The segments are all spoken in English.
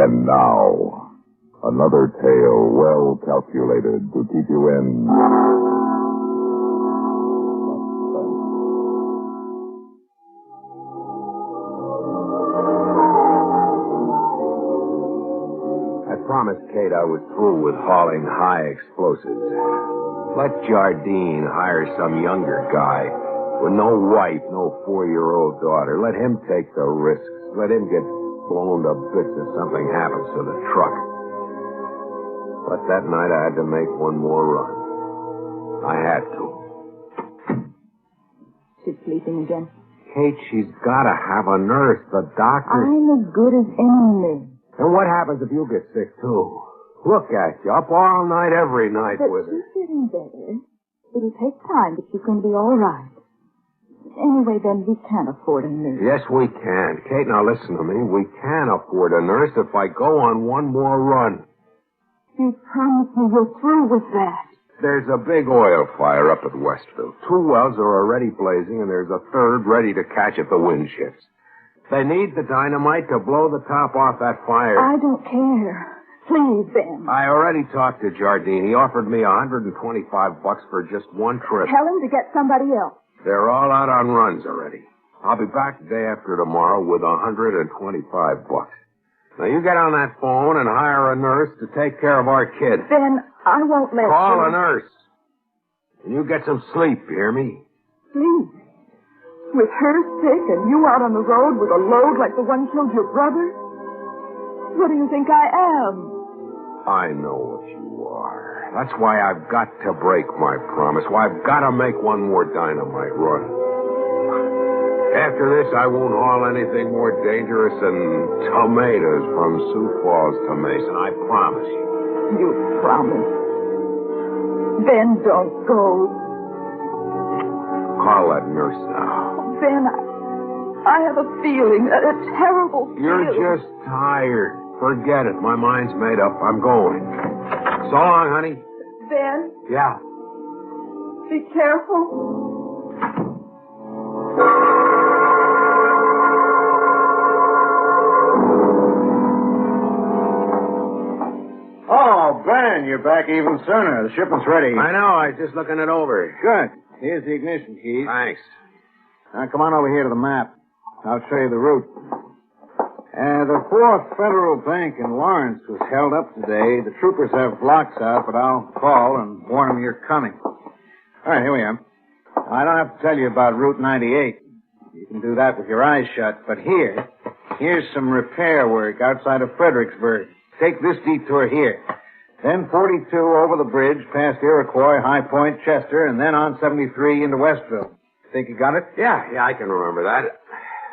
And now, another tale well calculated to keep you in I promised Kate I was through with hauling high explosives. Let Jardine hire some younger guy with no wife, no 4-year-old daughter. Let him take the risks. Let him get blown to bits if something happens to the truck. But that night I had to make one more run. I had to. She's sleeping again. Kate, she's got to have a nurse. The doctor... I'm as good as any nurse. And what happens if you get sick, too? Look at you, up all night, every night But with her. she's getting better. It'll take time, but she's going to be all right. Anyway, then, we can't afford a nurse. Yes, we can. Kate, now listen to me. We can afford a nurse if I go on one more run. You promised me you're through with that. There's a big oil fire up at Westville. 2 wells are already blazing, and there's a third ready to catch if the wind shifts. They need the dynamite to blow the top off that fire. I don't care. Please, Ben. I already talked to Jardine. He offered me $125 for just one trip. Tell him to get somebody else. They're all out on runs already. I'll be back the day after tomorrow with $125. Now, you get on that phone and hire a nurse to take care of our kid. Ben, I won't let Call you. a nurse. And you get some sleep, you hear me? Please. With her sick and you out on the road with a load like the one killed your brother? What do you think I am? I know what you are. That's why I've got to break my promise. Why I've got to make one more dynamite run. After this, I won't haul anything more dangerous than tomatoes from Sioux Falls to Mason. I promise you. You promise. Ben, don't go. Call that nurse now. Ben, I have a feeling, a terrible feeling. You're just tired. Forget it. My mind's made up. I'm going. So long, honey. Ben? Yeah. Be careful. Oh, Ben, you're back even sooner. The shipment's ready. I know. I was just looking it over. Good. Here's the ignition key. Thanks. Now, come on over here to the map. I'll show you the route. The 4th Federal Bank in Lawrence was held up today. The troopers have blocks out, but I'll call and warn them you're coming. All right, here we are. I don't have to tell you about Route 98. You can do that with your eyes shut. But here's some repair work outside of Fredericksburg. Take this detour here. Then 42 over the bridge, past Iroquois, High Point, Chester, and then on 73 into Westville. Think you got it? Yeah, I can remember that.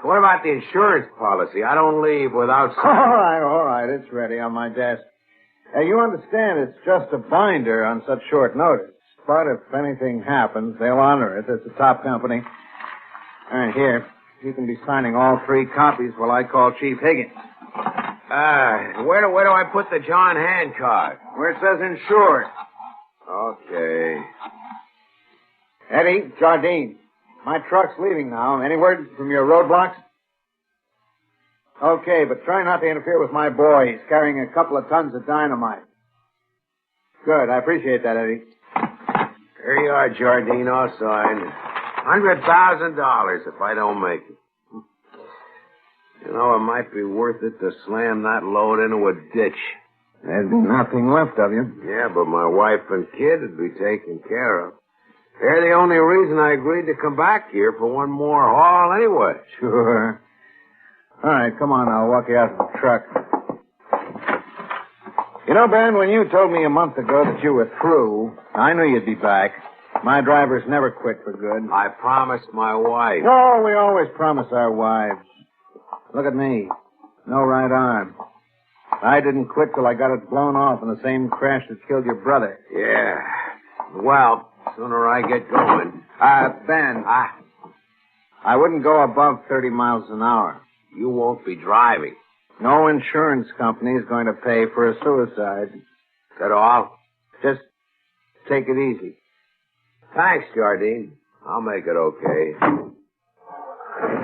What about the insurance policy? I don't leave without... All right. It's ready on my desk. You understand it's just a binder on such short notice. But if anything happens, they'll honor it. It's a top company. All right, here. You can be signing all 3 copies while I call Chief Higgins. Where do I put the John Hancock? Where it says insured. Okay. Eddie, Jardine. My truck's leaving now. Any word from your roadblocks? Okay, but try not to interfere with my boy. He's carrying a couple of tons of dynamite. Good. I appreciate that, Eddie. Here you are, Jardine, all signed. $100,000 if I don't make it. You know, it might be worth it to slam that load into a ditch. There's nothing left of you. Yeah, but my wife and kid would be taken care of. They're the only reason I agreed to come back here for one more haul anyway. Sure. All right, come on. I'll walk you out to the truck. You know, Ben, when you told me a month ago that you were through, I knew you'd be back. My drivers never quit for good. I promised my wife. Oh, we always promise our wives. Look at me. No right arm. I didn't quit till I got it blown off in the same crash that killed your brother. Yeah. Well, sooner I get going. Ben. I wouldn't go above 30 miles an hour. You won't be driving. No insurance company is going to pay for a suicide. Is that all? Just take it easy. Thanks, Jardine. I'll make it okay.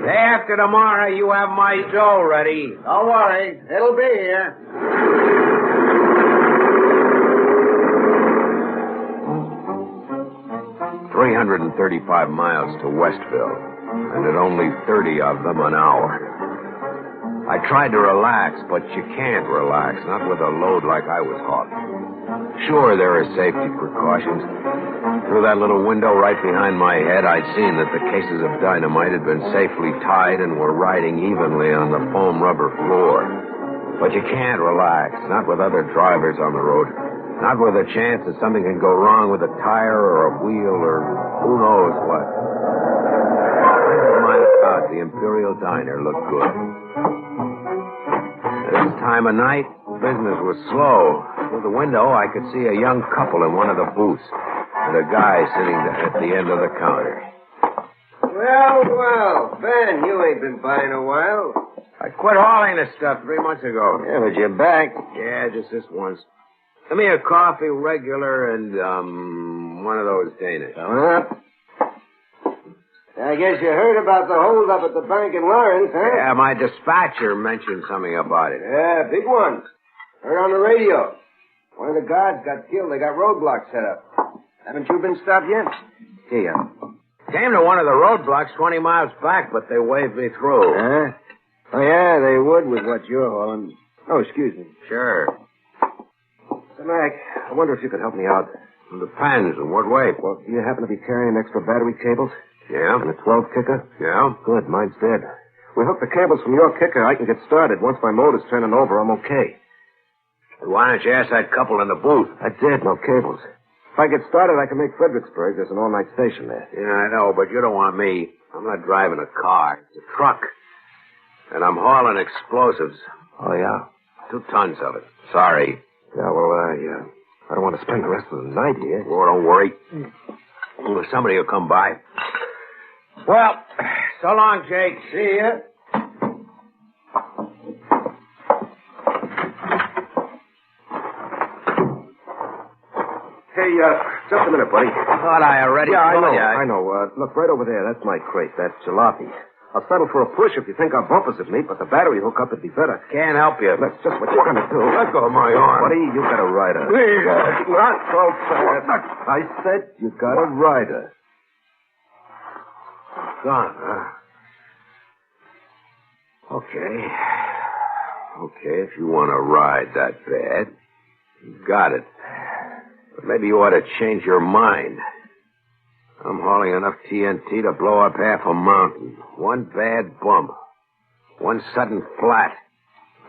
Day after tomorrow, you have my dough ready. Don't worry. It'll be here. 335 miles to Westville, and at only 30 of them an hour. I tried to relax, but you can't relax, not with a load like I was hauling. Sure, there are safety precautions. Through that little window right behind my head, I'd seen that the cases of dynamite had been safely tied and were riding evenly on the foam rubber floor. But you can't relax, not with other drivers on the road. Not with a chance that something can go wrong with a tire or a wheel or who knows what. 100 miles out, the Imperial Diner looked good. At this time of night, business was slow. Through the window, I could see a young couple in one of the booths and a guy sitting at the end of the counter. Well, Ben, you ain't been by in a while. I quit hauling this stuff 3 months ago. Yeah, but you're back. Yeah, just this once. Give me a coffee regular and, one of those Danish. Coming up. I guess you heard about the holdup at the bank in Lawrence, huh? Yeah, my dispatcher mentioned something about it. Yeah, big one. Heard on the radio. One of the guards got killed. They got roadblocks set up. Haven't you been stopped yet? Here. Came to one of the roadblocks 20 miles back, but they waved me through. Huh? Oh, yeah, they would with what you're hauling. Oh, excuse me. Sure. So, Mac, I wonder if you could help me out. It depends. In what way? Well, do you happen to be carrying extra battery cables? Yeah? And a 12 kicker? Yeah? Good, mine's dead. We hook the cables from your kicker, I can get started. Once my motor's turning over, I'm okay. Why don't you ask that couple in the booth? I did, no cables. If I get started, I can make Fredericksburg. There's an all-night station there. Yeah, I know, but you don't want me. I'm not driving a car. It's a truck. And I'm hauling explosives. Oh, yeah? 2 tons of it. Sorry. Yeah, well, I don't want to spend the rest of the night here. Oh, don't worry. Somebody will come by. Well, so long, Jake. See ya. Hey, just a minute, buddy. I thought I already told you. I know. Look, right over there, that's my crate. That's jalopy. I'll settle for a push if you think our bumpers would meet, but the battery hookup would be better. Can't help you. That's just what you're going to do. Let go of my arm. Buddy, you got a rider. Not so fast. I said you got a rider. Gone, huh? Okay. Okay, if you want to ride that bad, you got it. But maybe you ought to change your mind. I'm hauling enough TNT to blow up half a mountain. One bad bump. One sudden flat.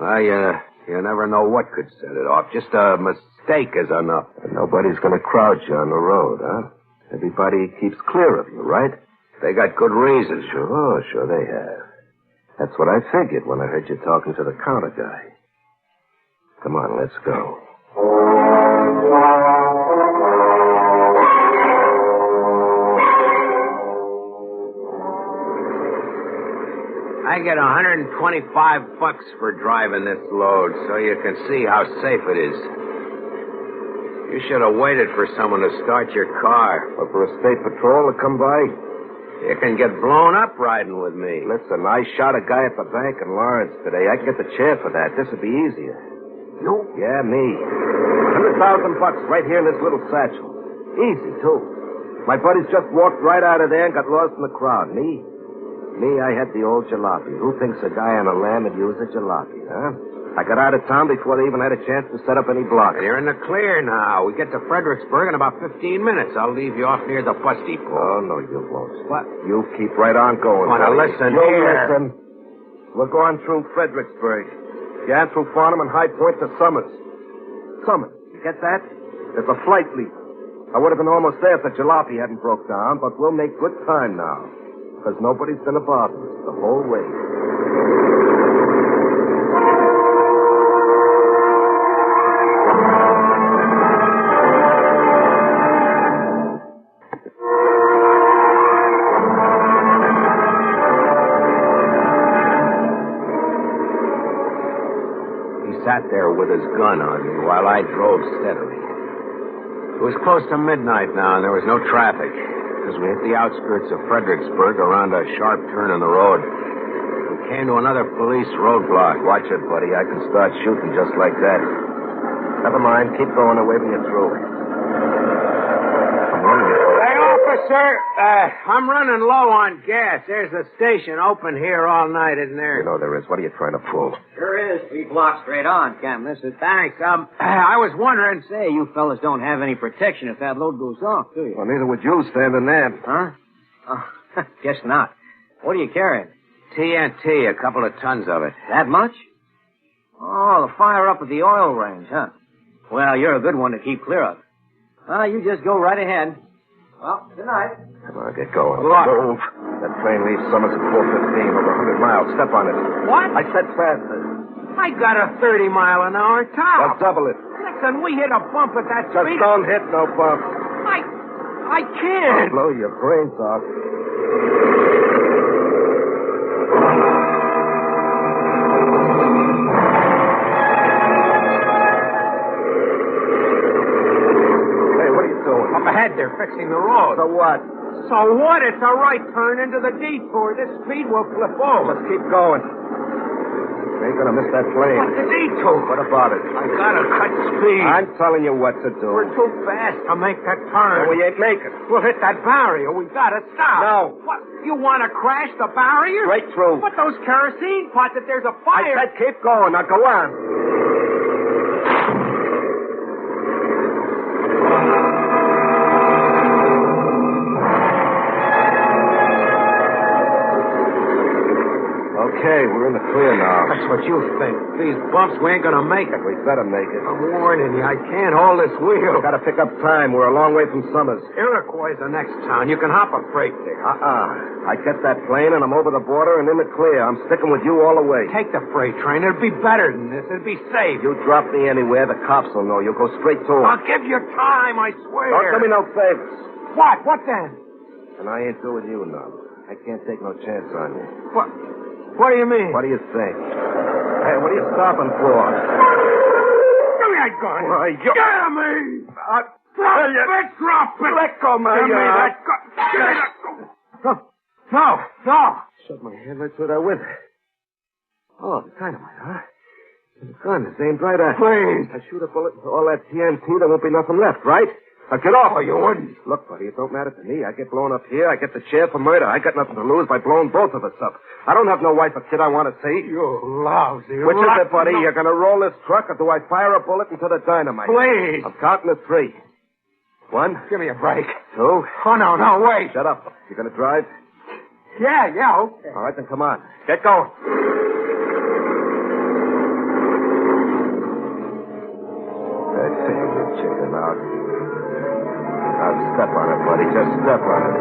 Well, you never know what could set it off. Just a mistake is enough. And nobody's going to crowd you on the road, huh? Everybody keeps clear of you, right? They got good reasons. Sure they have. That's what I figured when I heard you talking to the counter guy. Come on, let's go. I get $125 for driving this load, so you can see how safe it is. You should have waited for someone to start your car. Or for a state patrol to come by? You can get blown up riding with me. Listen, I shot a guy at the bank in Lawrence today. I can get the chair for that. This would be easier. You? Yeah, me. $100,000 right here in this little satchel. Easy, too. My buddies just walked right out of there and got lost in the crowd. Me, I had the old jalopy. Who thinks a guy on a lam would use a jalopy, huh? I got out of town before they even had a chance to set up any blocks. You're in the clear now. We get to Fredericksburg in about 15 minutes. I'll leave you off near the bus depot. Oh, no, you won't. What? You keep right on going. Now, listen you here. Listen. We're going through Fredericksburg. Yeah, through Farnham and High Point to Summers. Summers. You get that? There's a flight leak. I would have been almost there if the jalopy hadn't broke down, but we'll make good time now. Because nobody's going to bother us the whole way. Sat there with his gun on me while I drove steadily. It was close to midnight now, and there was no traffic. as we hit the outskirts of Fredericksburg around a sharp turn in the road. We came to another police roadblock. Watch it, buddy. I can start shooting just like that. Never mind. Keep going. I'm waving you through. Come on. Hey, officer. I'm running low on gas. There's a station open here all night, isn't there? You know there is. What are you trying to pull? Sure is. 3 blocks straight on, Captain. This is... Thanks. I was wondering, say, you fellas don't have any protection if that load goes off, do you? Well, neither would you standing there. Huh? Oh, guess not. What are you carrying? TNT, a couple of tons of it. That much? Oh, the fire up at the oil range, huh? Well, you're a good one to keep clear of. You just go right ahead. Well, good night. Come on, get going. What? Move. That train leaves Summers at 4:15, over 100 miles. Step on it. What? I said faster. I got a 30-mile-an-hour Well, top. double it. Listen, we hit a bump at that Just speed. don't hit no bump. I can't. Blow your brains off. Up ahead, they're fixing the road. So what? So what? It's a right turn into the detour. This speed will flip over. Let's keep going. You ain't gonna miss that plane. What's the detour? What about it? I gotta cut speed. I'm telling you what to do. We're too fast to make that turn. And we ain't making. We'll hit that barrier. We gotta stop. No. What? You want to crash the barrier? Straight through. But those kerosene pots, if there's a I fire... said keep going. Now go on. Okay, we're in the clear now. That's what you think. These bumps, we ain't gonna make it. We better make it. I'm warning you, I can't hold this wheel. We gotta pick up time. We're a long way from Summers. Iroquois is the next town. You can hop a freight there. I get that plane and I'm over the border and in the clear. I'm sticking with you all the way. Take the freight train. It'll be better than this. It'll be safe. You drop me anywhere, the cops will know. You'll go straight to them. I'll give you time, I swear. Don't do me no favors. What? What then? And I ain't doing you none. I can't take no chance on you. What? What do you mean? What do you think? Hey, what are you stopping for? Give me that gun. Why, you... Get me! Drop it! Let go, man. Give me that gun. Give me that gun. No. Shut my hand right through that window. Oh, the dynamite, huh? The gun is aimed right at... Please. I shoot a bullet into all that TNT, there won't be nothing left, right? Now get off. Oh, you wouldn't. Look, buddy, it don't matter to me. I get blown up here. I get the chair for murder. I got nothing to lose by blowing both of us up. I don't have no wife or kid I want to see. You lousy. Which is it, buddy? You're going to roll this truck, or do I fire a bullet into the dynamite? Please. I'm counting to 3. 1. Give me a break. 2. Oh, no, wait. Shut up. You going to drive? Yeah, okay. All right, then come on. Get going. That's it, you chicken out. Now step on it, buddy. Just step on it.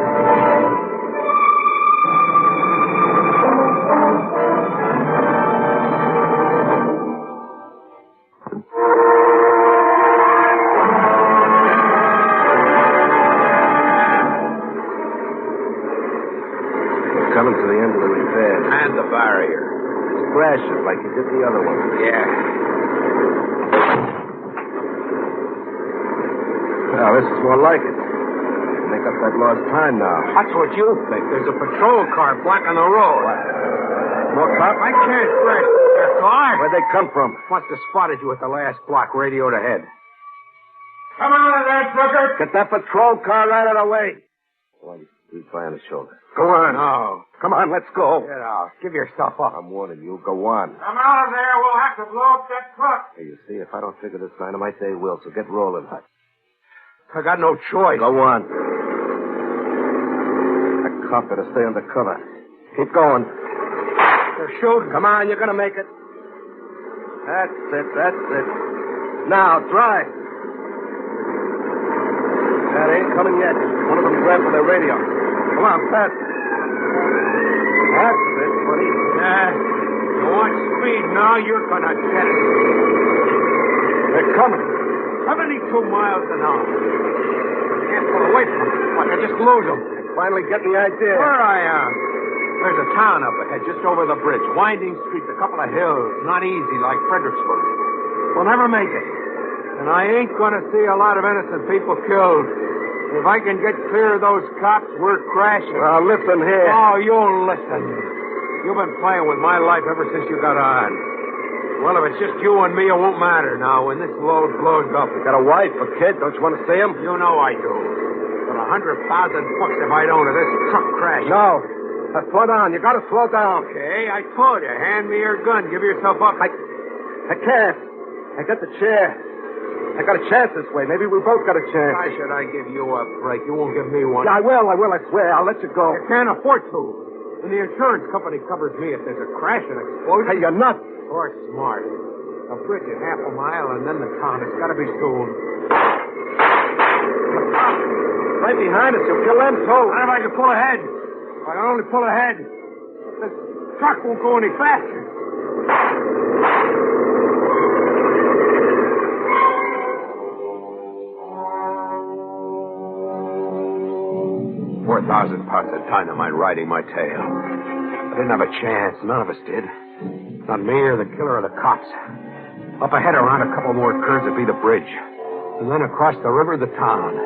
We're coming to the end of the repair. And the barrier. Crash it like you did the other one. Yeah. Now, this is more like it. Make up that lost time now. That's what you think. There's a patrol car blocking the road. What? More cops? I can't crash their car. Where'd they come from? Must have spotted you at the last block, radioed ahead. Come out of there, sucker! Get that patrol car right out of the way. Why you fly on the shoulder? Go on. No. Come on, let's go. Get out. Give yourself up. I'm warning you. Go on. Come out of there. We'll have to blow up that truck. Hey, you see, if I don't figure this dynamite, they will, so get rolling. I got no choice. Go on. That cop better stay under cover. Keep going. They're shooting. Come on, you're gonna make it. That's it. Now, drive. That ain't coming yet. One of them grabbed for their radio. Come on, fast. That's it, buddy. Yeah. You want speed now, you're gonna get it. They're coming. 72 miles an hour. Can't pull away from them. What, I just lose them. I finally get the idea. Where I am. There's a town up ahead, just over the bridge. Winding streets, a couple of hills. Not easy, like Fredericksburg. We'll never make it. And I ain't gonna see a lot of innocent people killed. If I can get clear of those cops, we're crashing. Well, listen here. Oh, you'll listen. You've been playing with my life ever since you got on. Well, if it's just you and me, it won't matter now. When this load blows up... You got a wife, a kid. Don't you want to see him? You know I do. But $100,000 if I don't, if this truck crashes. No. Slow down. You got to slow down. Okay, I told you. Hand me your gun. Give yourself up. I can't. I got the chair. I got a chance this way. Maybe we both got a chance. Why should I give you a break? You won't give me one. Yeah, I will, I swear. I'll let you go. You can't afford to. And the insurance company covers me if there's a crash and explosion. Hey, you're nuts. Or smart. A bridge is half a mile and then the town. It's got to be soon. Right behind us. You'll kill them, too. Not if I can pull ahead. If I can only pull ahead. This truck won't go any faster. 4,000 pounds of dynamite riding my tail. I didn't have a chance. None of us did. Not me or the killer or the cops. Up ahead around a couple more curves would be the bridge. And then across the river, the town.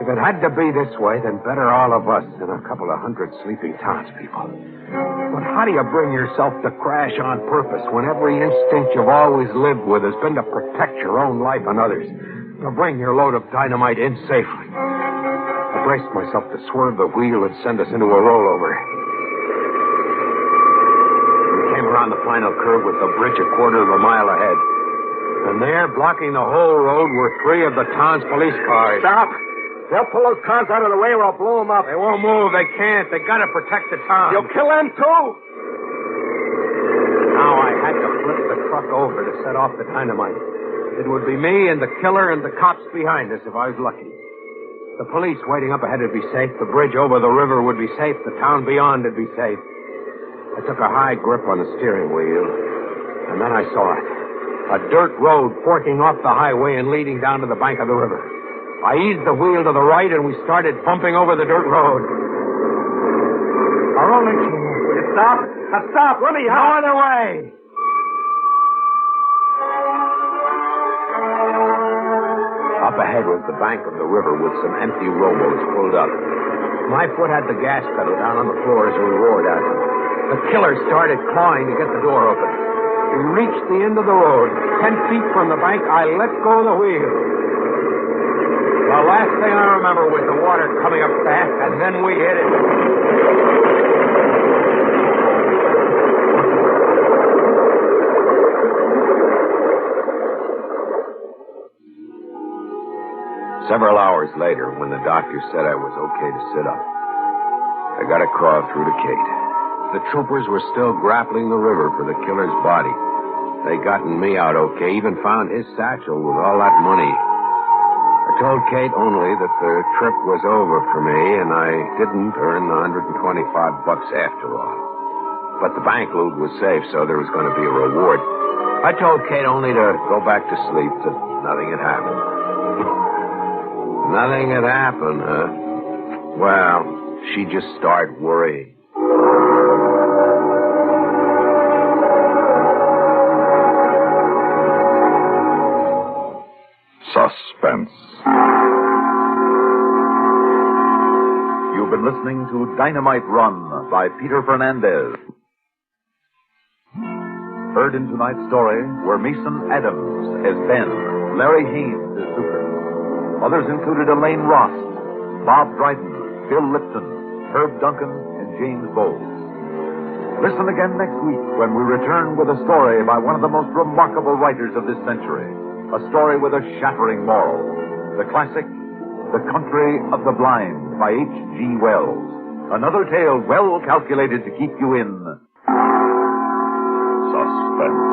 If it had to be this way, then better all of us than a couple of hundred sleeping townspeople. But how do you bring yourself to crash on purpose when every instinct you've always lived with has been to protect your own life and others? To bring your load of dynamite in safely. I braced myself to swerve the wheel and send us into a rollover. We came around the final curve with the bridge a quarter of a mile ahead. And there, blocking the whole road, were 3 of the town's police cars. Stop! They'll pull those cars out of the way or I'll blow them up. They won't move. They can't. They got to protect the town. You'll kill them, too? Now I had to flip the truck over to set off the dynamite. It would be me and the killer and the cops behind us if I was lucky. The police waiting up ahead would be safe. The bridge over the river would be safe. The town beyond would be safe. I took a high grip on the steering wheel, and then I saw it. A dirt road forking off the highway and leading down to the bank of the river. I eased the wheel to the right, and we started bumping over the dirt road. Our only chance. Will you stop? Now stop. Let me No other way. Up ahead was the bank of the river with some empty rowboats pulled up. My foot had the gas pedal down on the floor as we roared at them. The killer started clawing to get the door open. We reached the end of the road. 10 feet from the bank, I let go of the wheel. The last thing I remember was the water coming up fast, and then we hit it. Several hours later, when the doctor said I was okay to sit up, I got a call through to Kate. The troopers were still grappling the river for the killer's body. They'd gotten me out okay, even found his satchel with all that money. I told Kate only that the trip was over for me, and I didn't earn the $125 after all. But the bank loot was safe, so there was going to be a reward. I told Kate only to go back to sleep, that nothing had happened. Nothing had happened, huh? Well, she just started worrying. Suspense. You've been listening to Dynamite Run by Peter Fernandez. Heard in tonight's story were Mason Adams as Ben, Larry Haynes as Super. Others included Elaine Ross, Bob Dryden, Bill Lipton, Herb Duncan, and James Bowles. Listen again next week when we return with a story by one of the most remarkable writers of this century. A story with a shattering moral. The classic, The Country of the Blind by H.G. Wells. Another tale well calculated to keep you in Suspense.